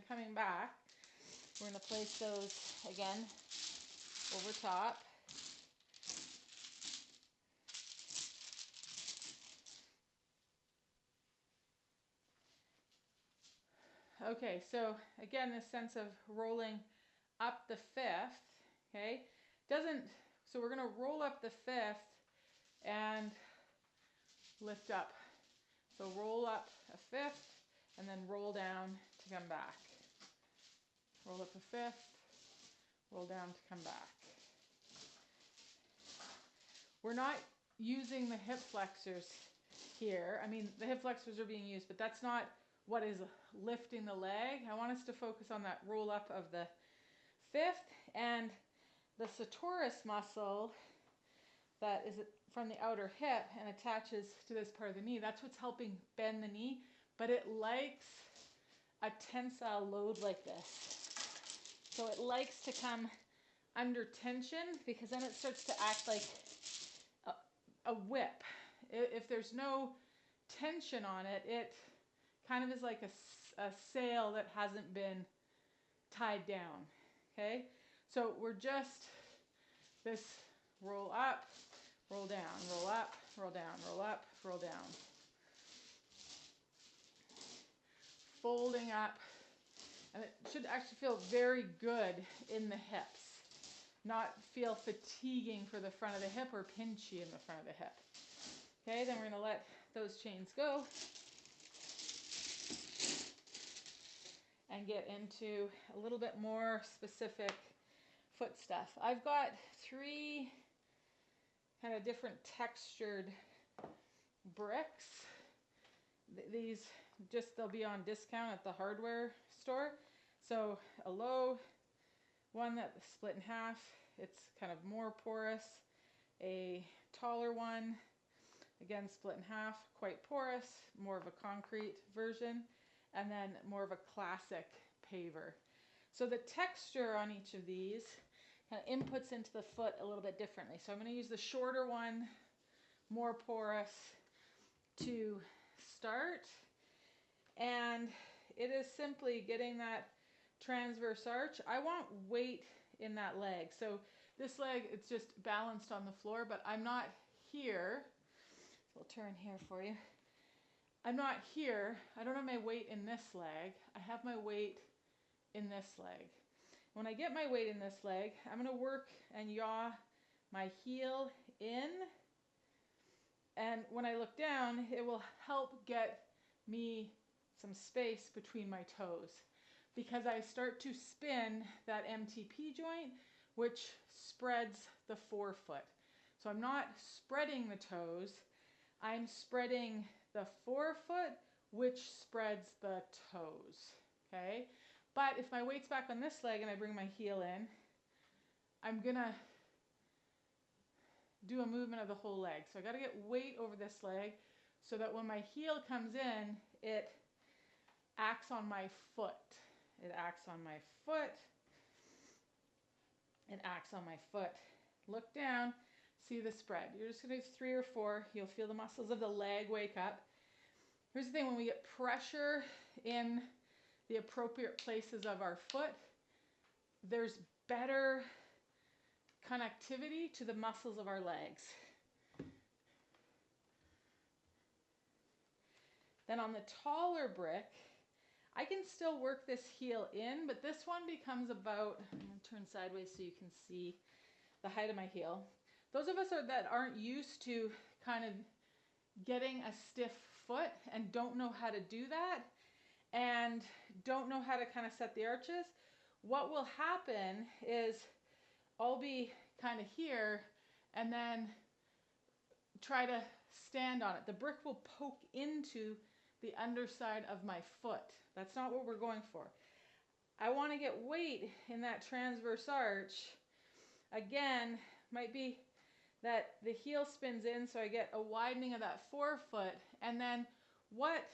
coming back, we're going to place those again over top. Okay, so again, this sense of rolling up the fifth, okay, so we're going to roll up the fifth and lift up. So roll up a fifth and then roll down to come back. Roll up a fifth, roll down to come back. We're not using the hip flexors here. I mean, the hip flexors are being used, but that's not what is lifting the leg. I want us to focus on that roll up of the fifth, and the satorus muscle that is from the outer hip and attaches to this part of the knee. That's what's helping bend the knee, but it likes a tensile load like this. So it likes to come under tension because then it starts to act like a whip. If there's no tension on it, it kind of is like a sail that hasn't been tied down, okay? So we're just this roll up, roll down, roll up, roll down, roll up, roll down. Folding up, and it should actually feel very good in the hips, not feel fatiguing for the front of the hip or pinchy in the front of the hip. Okay, then we're going to let those chains go and get into a little bit more specific foot stuff. I've got 3 kind of different textured bricks. These they'll be on discount at the hardware store. So a low one that's split in half, it's kind of more porous. A taller one, again split in half, quite porous, more of a concrete version, and then more of a classic paver. So the texture on each of these kind of inputs into the foot a little bit differently. So I'm going to use the shorter one, more porous, to start, and it is simply getting that transverse arch. I want weight in that leg. So this leg, it's just balanced on the floor, but I'm not here. So I'll turn here for you. I'm not here. I don't have my weight in this leg. I have my weight in this leg. When I get my weight in this leg, I'm going to work and yaw my heel in. And when I look down, it will help get me some space between my toes, because I start to spin that MTP joint, which spreads the forefoot. So I'm not spreading the toes, I'm spreading the forefoot, which spreads the toes, okay? But if my weight's back on this leg and I bring my heel in, I'm gonna do a movement of the whole leg. So I gotta get weight over this leg so that when my heel comes in, it acts on my foot. It acts on my foot. It acts on my foot. Look down, see the spread. You're just gonna do 3 or 4. You'll feel the muscles of the leg wake up. Here's the thing, when we get pressure in the appropriate places of our foot, there's better connectivity to the muscles of our legs. Then on the taller brick, I can still work this heel in, but this one becomes about, I'm going to turn sideways so you can see the height of my heel. Those of us that aren't used to kind of getting a stiff foot and don't know how to do that and don't know how to kind of set the arches, what will happen is I'll be kind of here and then try to stand on it. The brick will poke into the underside of my foot. That's not what we're going for. I want to get weight in that transverse arch. Again, might be that the heel spins in, so I get a widening of that forefoot, and then what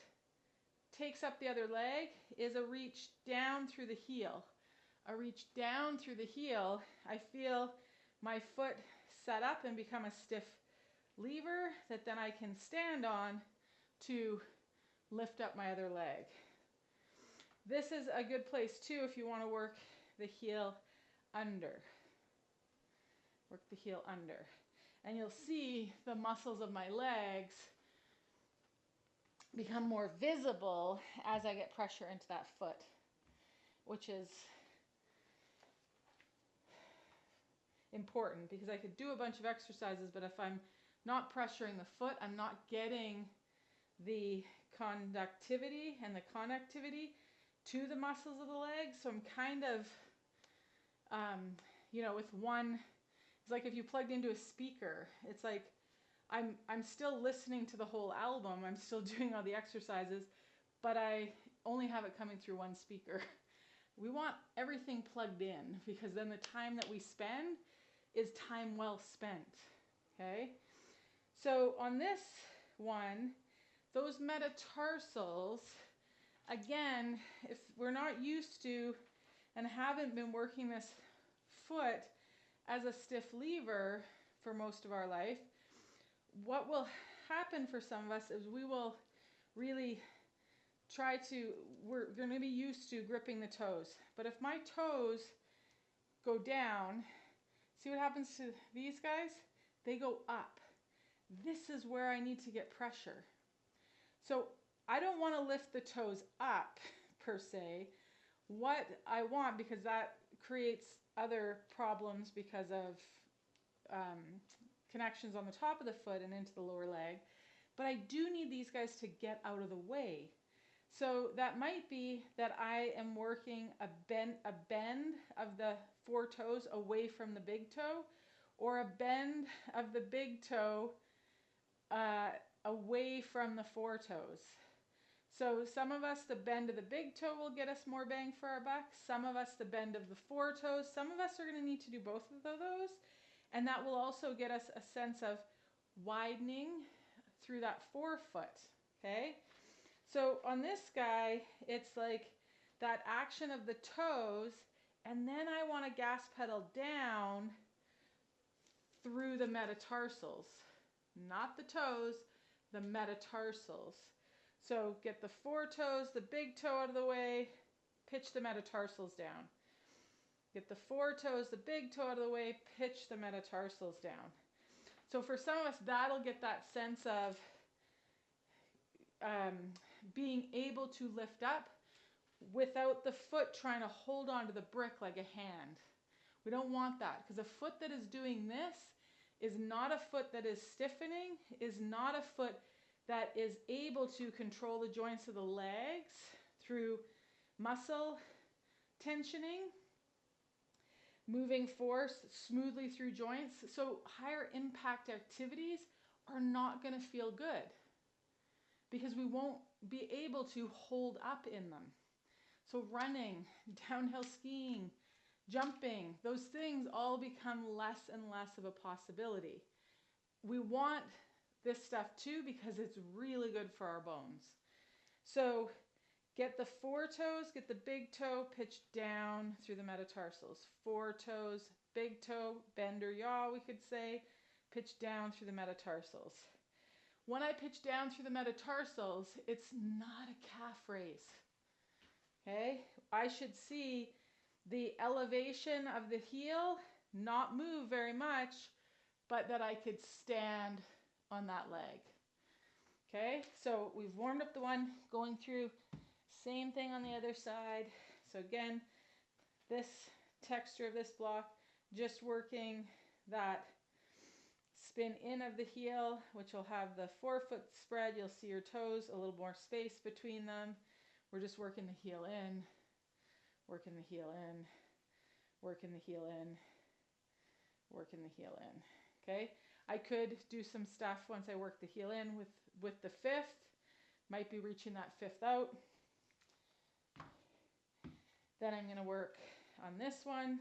takes up the other leg is a reach down through the heel. A reach down through the heel, I feel my foot set up and become a stiff lever that then I can stand on to lift up my other leg. This is a good place too if you want to work the heel under. Work the heel under. And you'll see the muscles of my legs become more visible as I get pressure into that foot, which is important because I could do a bunch of exercises, but if I'm not pressuring the foot, I'm not getting the conductivity and the connectivity to the muscles of the legs. So I'm kind of, with one, it's like if you plugged into a speaker, it's like I'm still listening to the whole album. I'm still doing all the exercises, but I only have it coming through one speaker. We want everything plugged in because then the time that we spend is time well spent. Okay? So on this one, those metatarsals, again, if we're not used to and haven't been working this foot as a stiff lever for most of our life, what will happen for some of us is we will really we're going to be used to gripping the toes. But if my toes go down, see what happens to these guys? They go up. This is where I need to get pressure. So I don't want to lift the toes up per se. What I want, because that creates other problems because of connections on the top of the foot and into the lower leg, but I do need these guys to get out of the way. So that might be that I am working a bend of the four toes away from the big toe, or a bend of the big toe away from the four toes. So some of us, the bend of the big toe will get us more bang for our buck. Some of us, the bend of the four toes. Some of us are going to need to do both of those. And that will also get us a sense of widening through that forefoot. Okay? So on this guy, it's like that action of the toes, and then I want to gas pedal down through the metatarsals. Not the toes, the metatarsals. So get the four toes, the big toe out of the way, pitch the metatarsals down. Get the four toes, the big toe out of the way, pitch the metatarsals down. So for some of us, that'll get that sense of being able to lift up without the foot trying to hold onto the brick like a hand. We don't want that, because a foot that is doing this is not a foot that is stiffening, is not a foot that is able to control the joints of the legs through muscle tensioning, moving force smoothly through joints. So higher impact activities are not going to feel good because we won't be able to hold up in them. So running, downhill skiing, jumping, those things all become less and less of a possibility. We want this stuff too because it's really good for our bones. So get the four toes, get the big toe pitched down through the metatarsals. Four toes, big toe, bend or yaw, we could say, pitch down through the metatarsals. When I pitch down through the metatarsals, it's not a calf raise. Okay? I should see the elevation of the heel not move very much, but that I could stand on that leg. Okay? So we've warmed up the one, going through. Same thing on the other side. So again, this texture of this block, just working that spin in of the heel, which will have the forefoot spread. You'll see your toes, a little more space between them. We're just working the heel in, working the heel in, working the heel in, working the heel in. Okay? I could do some stuff once I work the heel in with the fifth. Might be reaching that fifth out. Then I'm going to work on this one.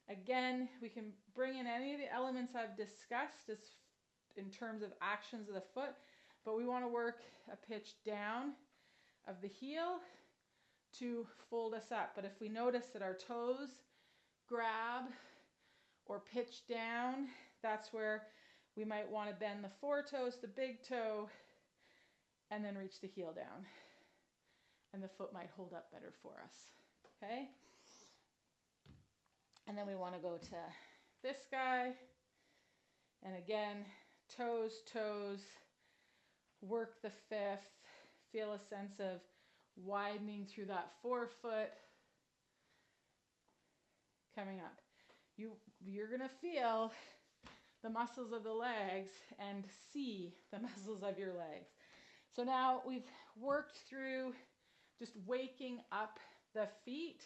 Again, we can bring in any of the elements I've discussed as in terms of actions of the foot, but we want to work a pitch down of the heel to fold us up. But if we notice that our toes grab or pitch down, that's where we might want to bend the four toes, the big toe, and then reach the heel down. and the foot might hold up better for us. Okay? And then we want to go to this guy. And again, toes, toes, work the fifth, feel a sense of widening through that forefoot. Coming up. You're going to feel the muscles of the legs and see the muscles of your legs. So now we've worked through just waking up the feet